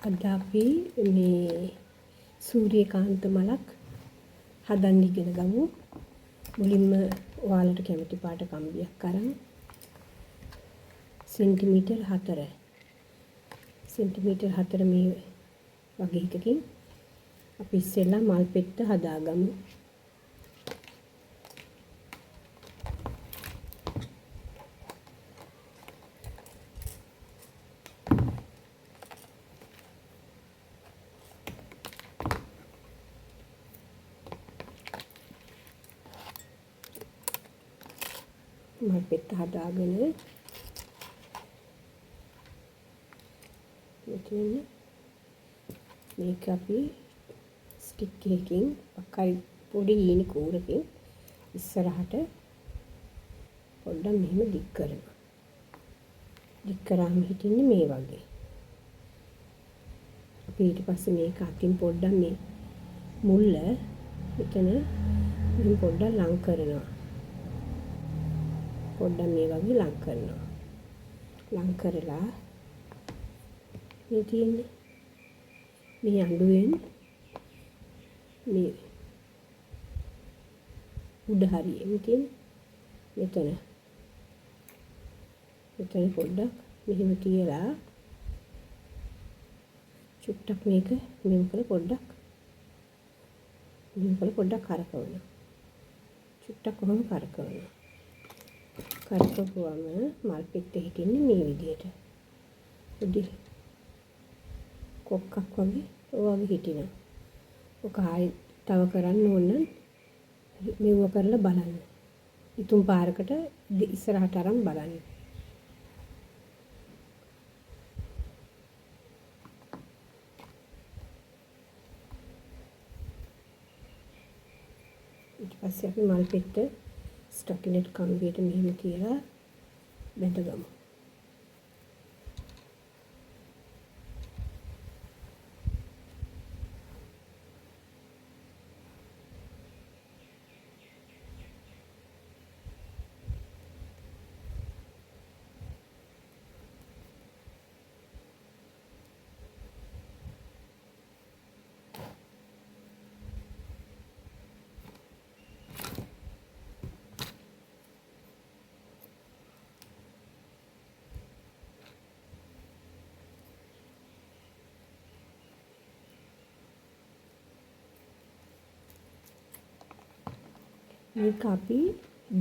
අද අපි මේ සූර්යකාන්ත මලක් හදන්න ඉගෙන ගමු. මුලින්ම ඔයාලට කැමති පාට කම්බියක් අරන් සෙන්ටිමීටර් 4 මේ වගේ එකකින් අපි ඉස්සෙල්ලා මල් පෙත්ත හදාගමු. මල් පෙත්ත හදාගෙන මේක අපි ස්ටික් එකකින් අකල් පොඩි ඊනි කූරකින් ඉස්සරහට පොඩ්ඩක් මෙහෙම දික් කරනවා. දික් කරාම හිටින්නේ මේ වගේ. අපි ඊට පස්සේ මේක අතින් පොඩ්ඩක් මේ මුල්ල මෙතන මෙහෙම පොඩ්ඩක් ලං කරනවා. පොඩ්ඩක් මේ වගේ ලං කරනවා. ලං කරලා මේ තියෙන්නේ මේ අඬුවෙන් මේ උඩ හරියෙම තියෙන මෙතන පොඩ්ඩක් මෙහෙම තියලා චුට්ටක් මේක මෙහෙම කරලා පොඩ්ඩක් කරකවනවා. චුට්ටක් කොහොම කරකවනවා. කරකවුවම මල් පෙත්තේ හිටින්නේ මේ විදිහට. පොඩි කොක්කක් වගේ හිටිනවා. ඔක ආයි තව කරන්න ඕන නම් මෙව කරලා බලන්න. ඉතුම් පාරකට ඉස්සරහට අරන් බලන්න. ඊට පස්සේ අපි මල් පෙත්ත ස්ටොකිනෙට් කම්බියට මෙහෙම තියලා බැඳගමු. මේක අපි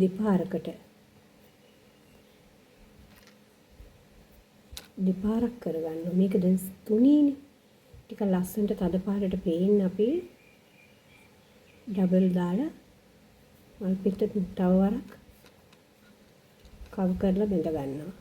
දෙපාරක් කරගන්නවා. මේක දැන් තුනීනේ. ටික ලස්සනට තද පාරට පේන්න අපි ඩබල් දාලා මල් පිට තව වරක් කව් කරලා බැඳ ගන්නවා.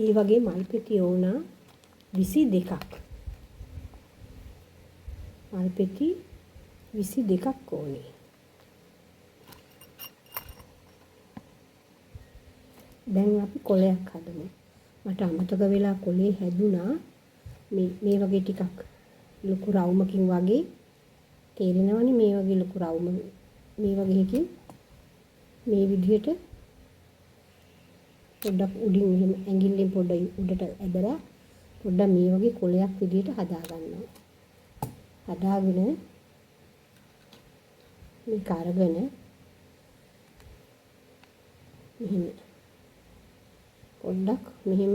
ඒ වගේ මල් පෙති ඕනා 22ක්. මල් පෙති 22ක් ඕනේ. දැන් අපි කොලයක් හදමු. මට අමතක වෙලා කොලේ හැදුනා මේ වගේ ටිකක් ලොකු රවුමකින් වගේ තේරෙනවනේ. මේ වගේ ලොකු රවුම මේ වගේ එකකින් මේ විදිහට පොඩ්ඩක් උඩින් මෙහෙම ඇඟිල්ලෙන් පොඩ්ඩක් උඩට ඇදලා පොඩ්ඩක් මේ වගේ කොලයක් විදිහට හදා ගන්නවා. හදාගෙන මේක අරගෙන මෙහෙම පොඩ්ඩක් මෙහෙම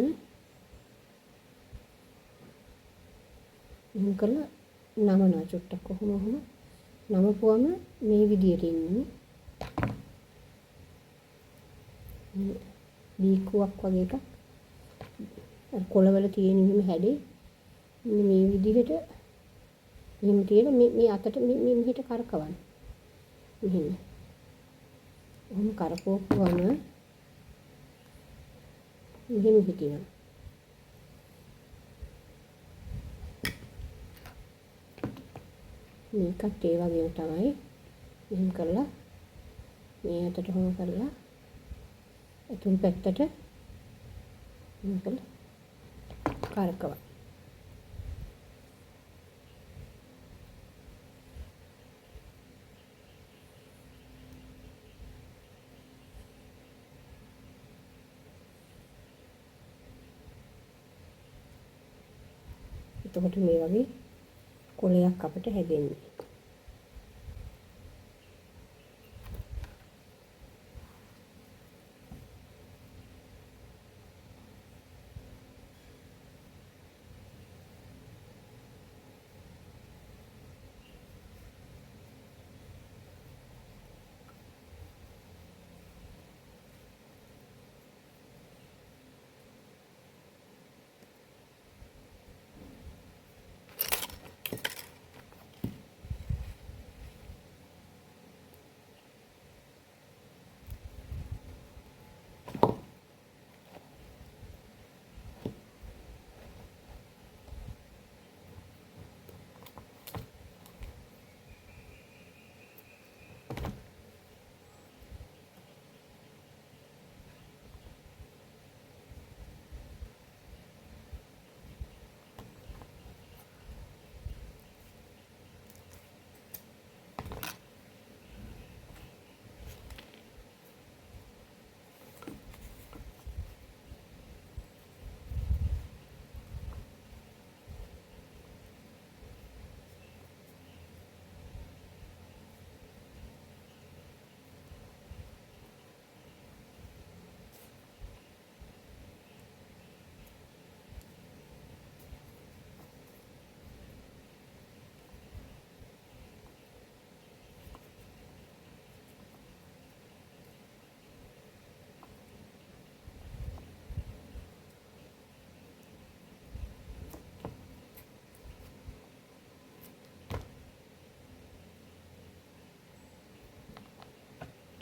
කරලා නමනවා. චුට්ටක් කොහොම නමපුවම මේ විදිහට ඉන්නේ. බීකුවක් වගේ එකක් අර කොළවල තියෙන මෙහෙම හැඩේ මේ විදිහට මෙහෙම තියලා මේ අතට මේ මෙහෙට කරකවන්න. මෙහෙම. ඔහොම කරකවපුවම මෙහෙම හිටිනවා. මේකත් ඒ වගේම තමයි. මෙහෙම කරලා මේ අතට හොම කරලා අතුල් පැත්තට මෙහෙම කරලා කරකවන්න. එතකොට මේ වගේ කොලයක් අපිට හැදෙන්නේ.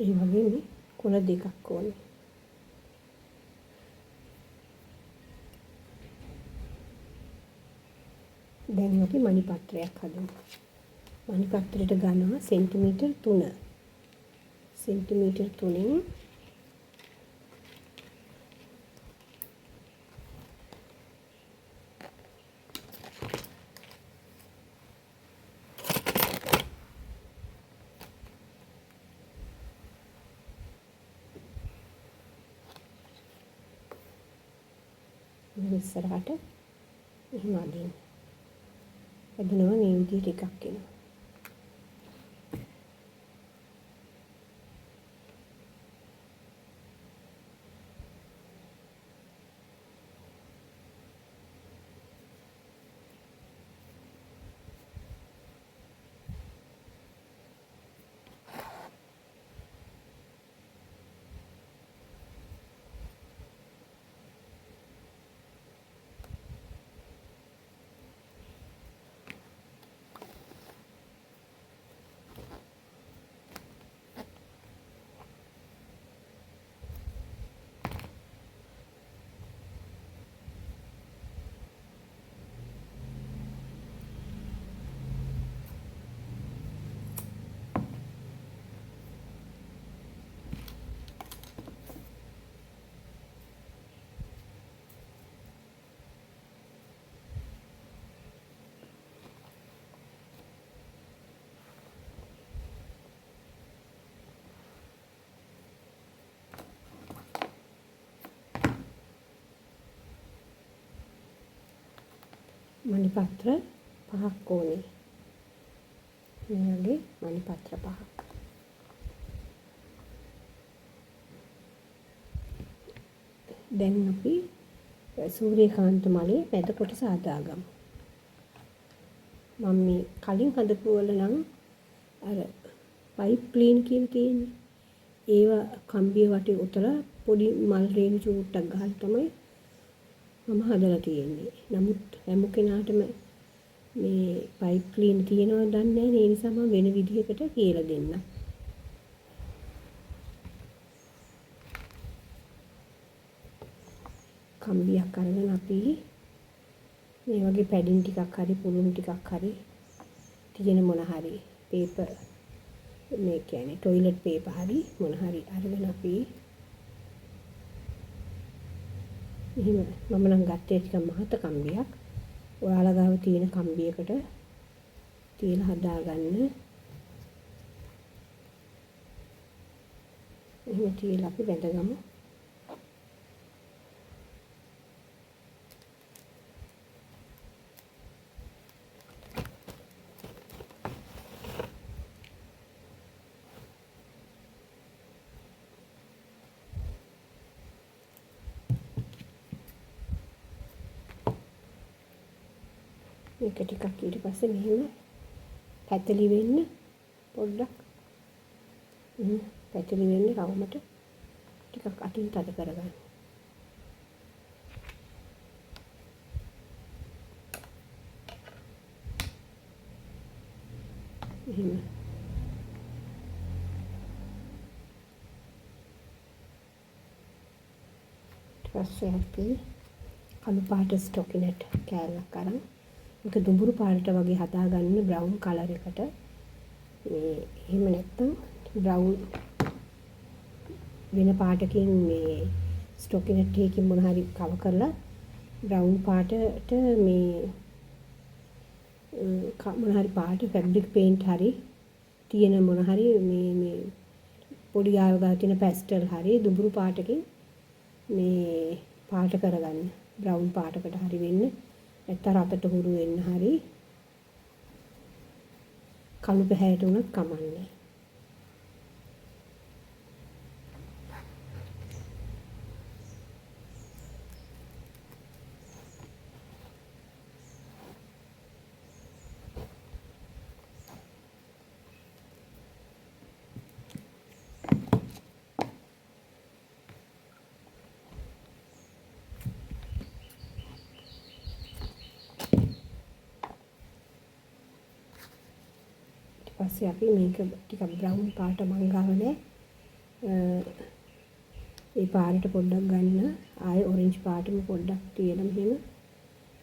ඒ වගේ මේ කොළ දෙකක් ඕනේ. දැන් අපි මණි පත්‍රයක් හදමු. මණි පත්‍රයට ගන්නවා සෙන්ටිමීටර් 3. සෙන්ටිමීටර් 3න් ඉස්සරහට එහෙම අදින්න. අදිනවා මේ විදිහට එකක් එනවා. මණි පත්‍ර 5ක් ඕනේ. මේ වගේ මණි පත්‍ර 5ක්. දැන් අපි සූර්යකාන්ත මලේ මැද කොටස හදාගමු. මම මේ කලින් හදපු වල නම් අර පයිප් ක්ලීන් කියලා තියෙන්නේ. ඒව කම්බිය වටේ උතලා පොඩි මල් රේණු චූට්ටක් ගහලා තමයි මම හදලා තියෙන්නේ. නමුත් හැම කෙනාටම මේ පයිප් ක්ලීන් තියෙනවද දන්නේ නැහැ. ඒ නිසා මම වෙන විදිහකට කියලා දෙන්නම්. කම්බියක් අරගෙන අපි මේ වගේ පැඩින් ටිකක් හරි පුළුන් ටිකක් හරි තියෙන මොන හරි පේපර් මේ කියන්නේ টয়ලට් පේපර් හරි මොන හරි අරගෙන අපි එහෙම මම නම් ගත්තේ ටිකක් මහත කම්බියක්. ඔයාලා ගාව තියෙන කම්බියකට තියලා හදාගන්න. එහෙම තියලා අපි බැඳගමු. මේක ටිකක් ඊට පස්සේ මෙහෙම පැතලි වෙන්න පොඩ්ඩක් පැතලි වෙන්න රවුමට ටිකක් අතින් තද කරගන්න. එහෙම ඊට පස්සේ අපි කළු පාට ස්ටොකිනෙට් කෑල්ලක් අරන් ඒක දුඹුරු පාටට වගේ හදාගන්න බ්‍රවුන් කලර් එකට. මේ එහෙම නැත්නම් බ්‍රවුන් වෙන පාටකින් මේ ස්ටොකිනෙට් එකකින් මොන හරි කව කරලා බ්‍රවුන් පාටට මේ මොන හරි පාට ෆැබ්‍රික් පේන්ට් හරි තියෙන මොන හරි මේ පොඩි ආයෝගා තියෙන පැස්ටල් හරි දුඹුරු පාටකින් මේ පාට කරගන්න. බ්‍රවුන් පාටකට හරි වෙන්න නැත්නම් රතට හුරු වෙන්න හරි කළු පැහැයට උනත් කමන්නේ. පස්සේ අපි මේක ටිකක් බ්‍රවුන් පාට මංගාව නැහැ. ඒ පාටට පොඩ්ඩක් ගන්න. ආයේ ඔරෙන්ජ් පාටම පොඩ්ඩක් තියලා මෙහෙම.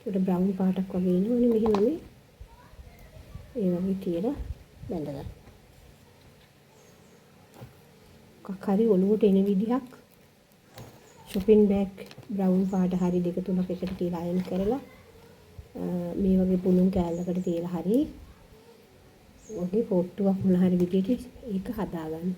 ඒකට බ්‍රවුන් පාටක් වගේ එනවනේ මෙහෙම මේ. ඒ වගේ තියලා බැඳගන්න. මොකක් හරි ඔලුවට එන විදිහක් shopping bag බ්‍රවුන් පාට හරි දෙක තුනක් එකට තියලා අයන් කරලා මේ වගේ පුළුන් කෑල්ලකට තියලා හරි වගේ පොට්ටුවක් මොන හරි විදිහට ඒක හදාගන්න.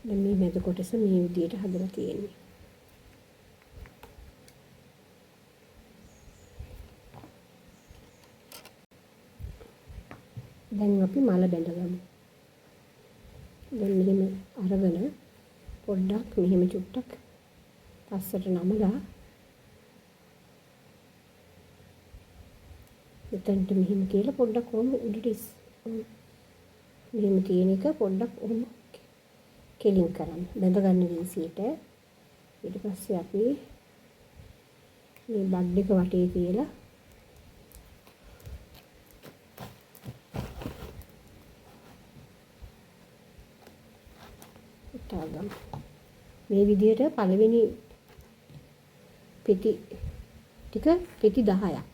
දැන් මේ මැද කොටස මේ විදිහට හදලා තියෙන්නේ. දැන් අපි මල බැඳගමු. දැන් මෙහෙම අරගෙන පොඩ්ඩක් මෙහෙම චුට්ටක් පස්සට නමලා මෙතනට මෙහෙම කියලා පොඩ්ඩක් ඕම උඩට මෙහෙම තියෙන එක පොඩ්ඩක් ඕම කෙලින් කරන්න. බැඳගන්න දීසියට. ඊට පස්සේ අපි මේ බඩ් එක වටේ තියලා මේ විදිහට පළවෙනි පෙති ටික පෙති 10ක්.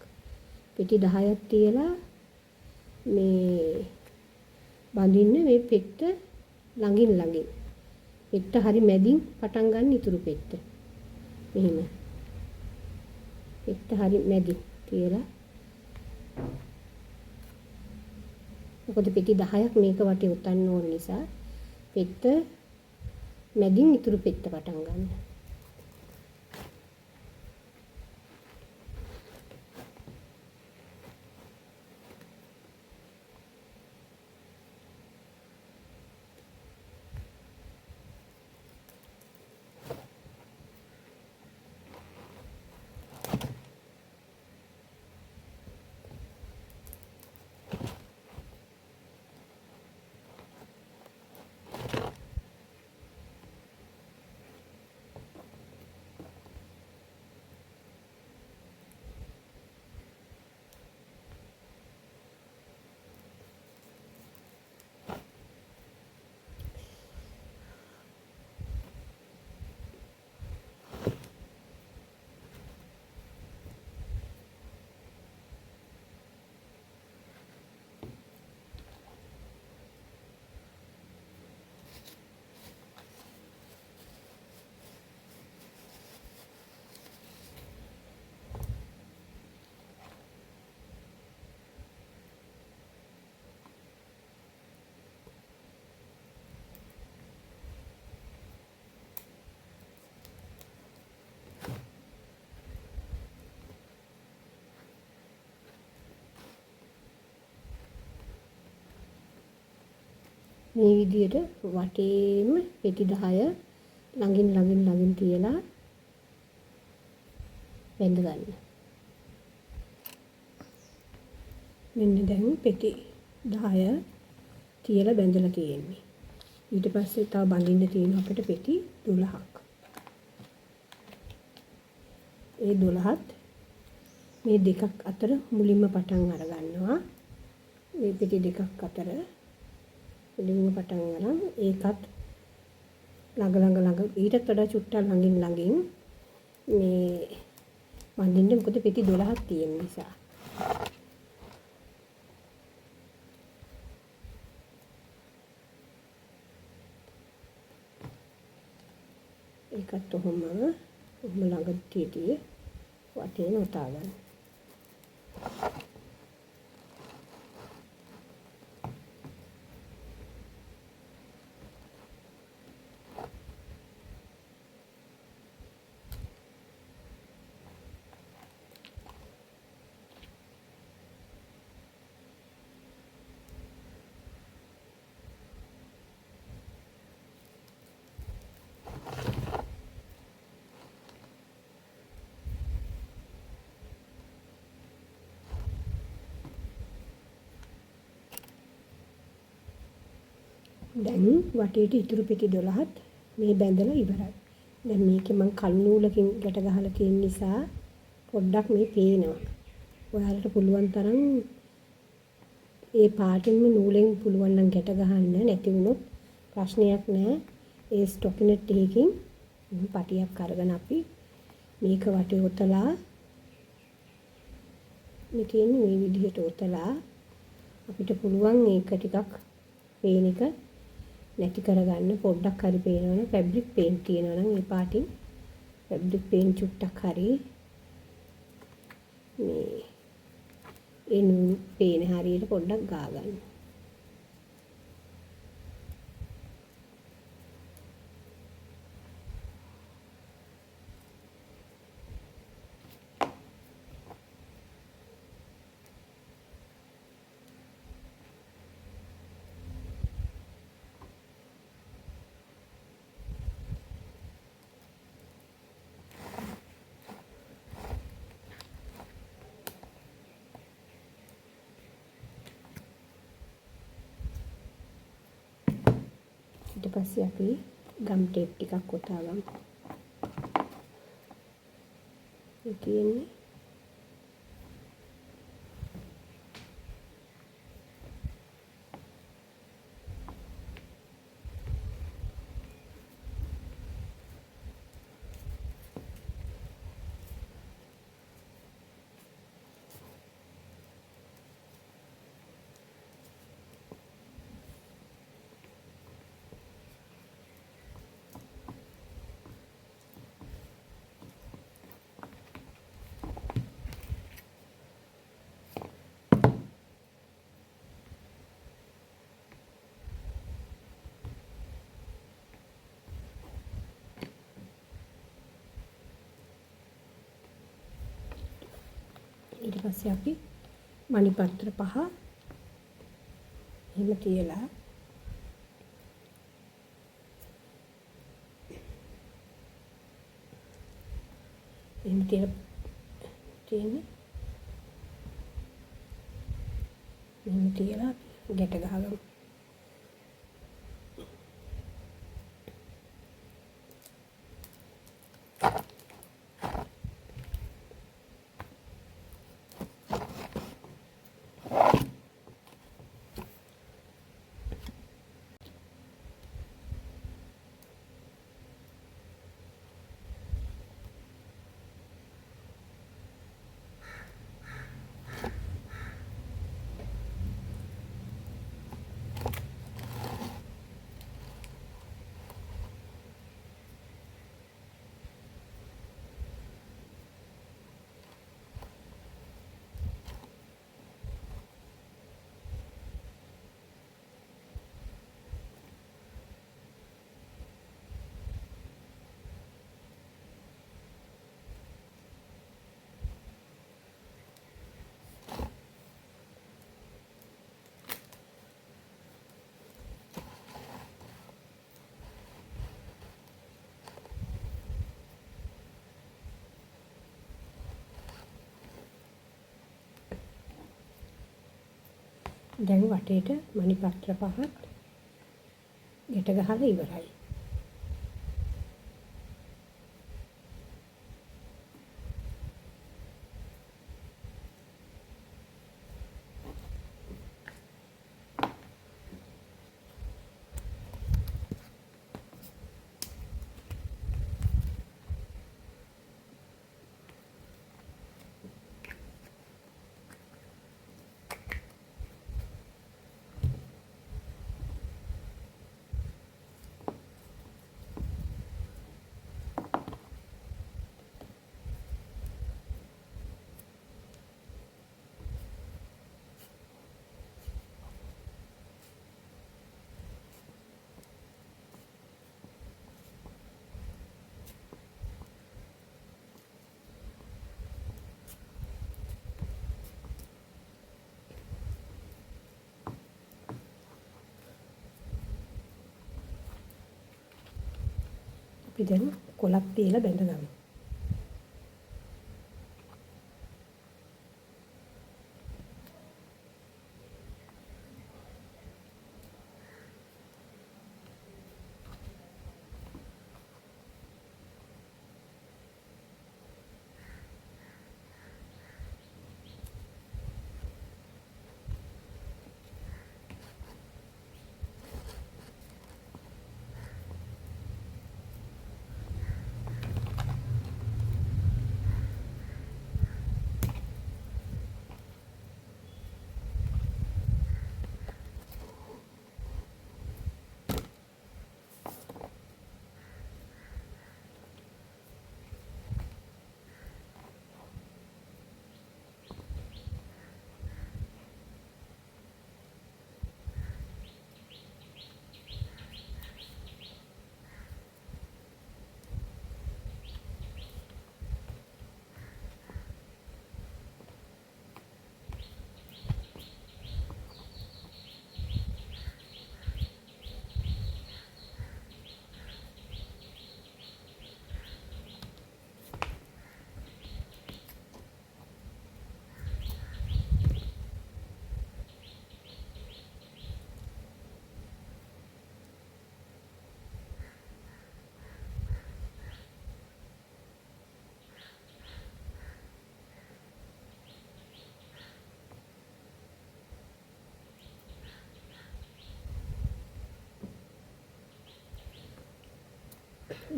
පෙති 10ක් තියලා මේ බඳින්න මේ පෙත්ත ළඟින් ළඟින්. පෙත්ත හරි මැදින් පටන් ගන්න ඉතුරු පෙත්ත. මෙහෙම. පෙත්ත හරි මැදින් තියලා මොකද පෙති 10ක් මේක වටේ උතන්න ඕන නිසා පෙත්ත මැදින් ඉතුරු පෙත්ත පටන් ගන්න. මේ විදියට වටේම පෙති 10 ළඟින් තියලා බැඳ ගන්න. මෙන්න දැන් පෙති 10 තියලා බැඳලා තියෙන්නේ. ඊට පස්සේ තව බඳින්න තියෙන අපිට පෙති 12ක්. ඒ 12ත් මේ දෙකක් අතර මුලින්ම පටන් අර ගන්නවා. මේ පෙති දෙකක් අතර මුලින්ම පටන් අරන් ඒකත් ළඟ ඊටත් වඩා චුට්ටක් ළඟින් මේ බඳින්න. මොකද පෙති 12ක් තියෙන නිසා. ඒකත් ඔහොම ළඟදී වටේ නොතා ගන්න. දැන් වටේට ඉතුරු පෙති 12ත් මේ බැඳලා ඉවරයි. දැන් මේකේ මම කළු නූලකින් ගැට ගහලා තියෙන නිසා පොඩ්ඩක් මේ පේනවා. ඔයාලට පුළුවන් තරම් ඒ පාටින්ම නූලෙන් පුළුවන් නම් ගැට ගහන්න. නැති වුණොත් ප්‍රශ්නයක් නෑ. ඒ ස්ටොකිනෙට් එකකින් පටියක් අරගෙන අපි මේක වටේ ඔතලා මෙතන මේ විදිහට ඔතලා අපිට පුළුවන් ඒක ටිකක් පේන එක නැති කරගන්න. පොඩ්ඩක් හරි පේනවනම් ෆැබ්‍රික් පේන්ට් තියෙනවනම් ඒ පාටින් ෆැබ්‍රික් පේන්ට් චුට්ටක් හරි මේ පේන හරියට පොඩ්ඩක් ගා ගන්න. ඊට පස්සේ අපි ගම් ටේප් ටිකක් ඔතා ගමු. මේ තියෙන්නේ ඊට පස්සේ අපි මණි පත්‍ර 5 එහෙම තියලා එහෙම තියෙන්නේ එහෙම තියලා ගැට ගහගමු. දැන් වටේට මණි පත්‍ර 5ක් ගැට ගහලා ඉවරයි. අපි දැන් කොලක් තියලා බැඳගමු.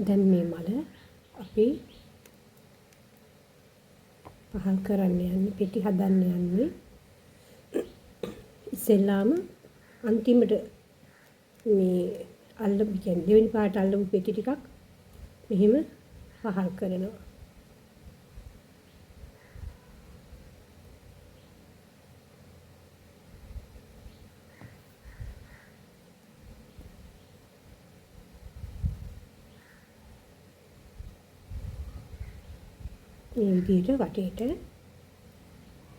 දැන් මේ මල අපි පහල් කරන්න යන්නේ, පෙටි හදන්න යන්නේ. ඉස්සෙල්ලාම අන්තිමට මේ අල්ලපු කියන්නේ දෙවෙනි පාට අල්ලපු පෙටි ටිකක් මෙහෙම පහල් කරනවා. මේ විදිහට වටේට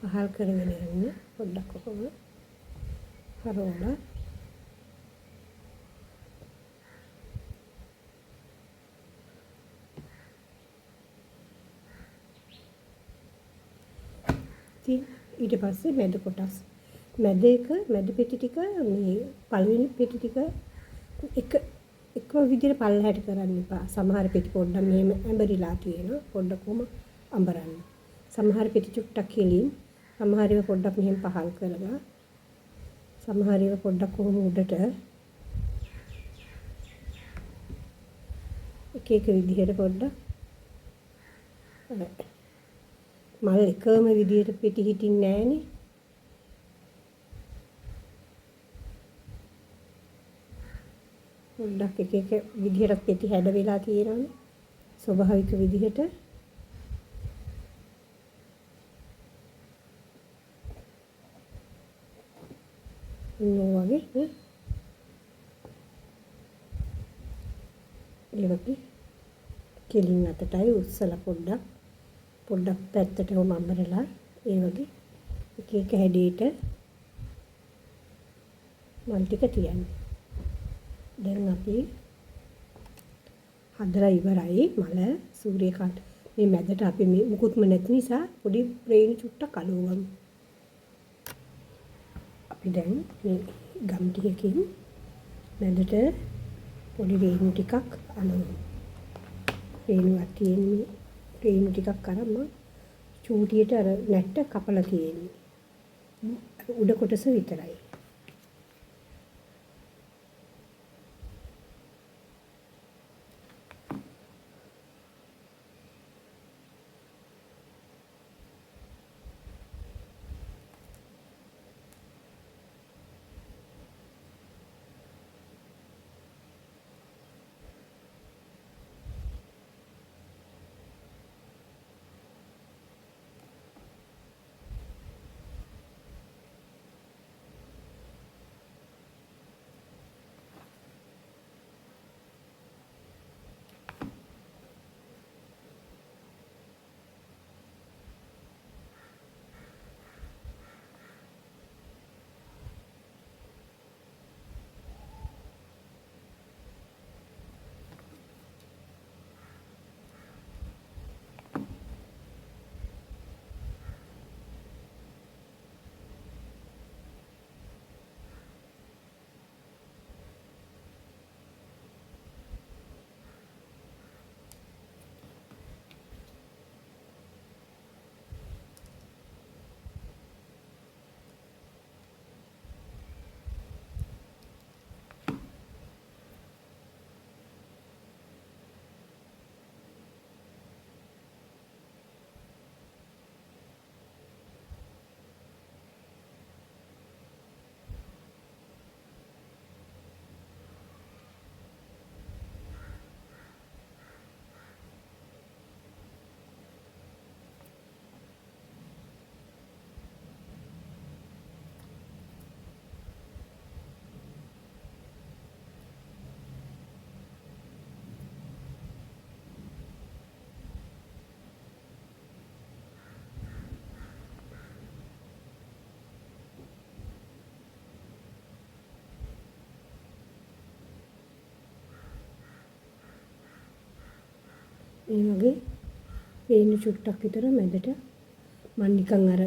පහල් කරගෙන යන්න පොඩ්ඩක් කොහොම හරවලා ඊට පස්සේ මැද කොටස් මැද පෙටි ටික මේ පළවෙනි පෙටි ටික එකම විදිහට පල්ලහැට කරන්න එපා. සමහර පෙටි පොඩ්ඩක් මෙහෙම ඇඹරිලා තියෙනවා. පොඩ්ඩක් කොහොම අඹරන්න. සමහර පෙටි චුට්ටක් කෙලින්, සමහර ඒවා පොඩ්ඩක් මෙහෙම පහල් කරලා, සමහර ඒවා පොඩ්ඩක් කොහොම උඩට එක විදිහට පොඩ්ඩක් මල් එකම විදිහට පෙටි හිටින්නේ නැහනේ. පොඩ්ඩක් එක විදිහට පෙටි හැඩ වෙලා තියෙනවානේ. ස්වභාවික විදිහට වගේ ඒ වගේ කෙලින් අතටයි උස්සලා පොඩ්ඩක් පැත්තට වම අඹරලා ඒ වගේ එක හැඩයට මල් ටික තියන්නේ. දැන් අපි හදලා ඉවරයි මල සූර්යකාන්ත. මේ මැදට අපි මේ මුකුත්ම නැති නිසා පොඩි ප්‍රේණි චුට්ටක් අලුවමු. අපි දැන් මේ ගම් ටිකකින් මැදට පොඩි රේණු ටිකක් අලවමු. රේණුවක් තියෙන්නේ රේණු ටිකක් අරන් මම චූටියට අර නැට්ට කපලා තියෙන්නේ. උඩ කොටස විතරයි. මේ වගේ රේණු චුට්ටක් විතර මැදට මම නිකන් අර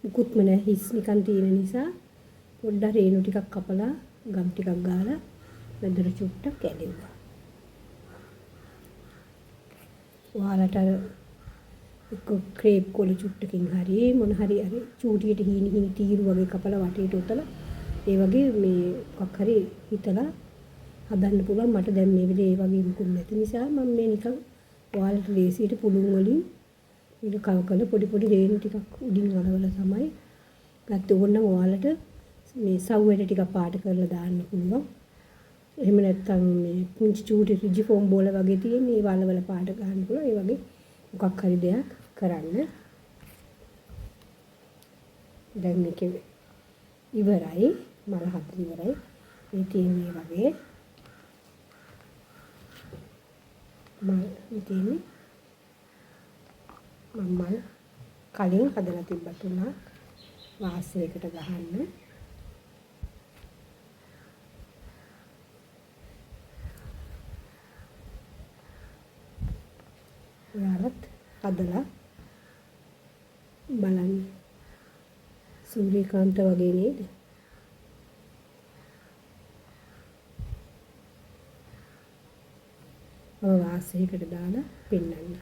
මුකුත්ම නැහැ හිස් නිකන් තියෙන නිසා පොඩ්ඩක් රේණු ටිකක් කපලා ගම් ටිකක් ගාලා මැදට චුට්ටක් ඇලෙව්වා. ඔයාලට අර එක්ක ක්‍රේප් කොළ චුට්ටකින් හරි මොන හරි අර චූටියට හීනි තීරු වගේ කපලා වටේට උතලා ඒ වගේ මේ මොකක් හරි හිතලා හදන්න පුළුවන්. මට දැන් මේ වෙලේ ඒ වගේ මුකුත් නැති නිසා මම මේ නිකන් ඔයාලට ලේසියට පුළුන් වලින් මේක කව පොඩි පොඩි රේණු ටිකක් උඩින් අලවලා තමයි ගත්තේ. ඕනනම් ඔයාලට මේ සව්වැට ටිකක් පාට කරලා දාන්න පුළුවන්. එහෙම නැත්නම් මේ පුංචි චූටි රිජි ෆෝම් බෝල වගේ තියෙන ඒ වලවල පාට ගන්න පුළුවන්. ඒ වගේ මොකක් හරි දෙයක් කරන්න. දැන් මේක ඉවරයි. මල හදලා ඉවරයි. මේ තියෙන්නේ වගේ මම තියෙන්නේ මම කලින් හදලා තිබ්බ තුනක් වාසයකට ගහන්න. ඔයාලත් හදලා බලන්න. සූර්යකාන්ත වගේ නේද? වාසයකට දාලා පෙන්නන්න.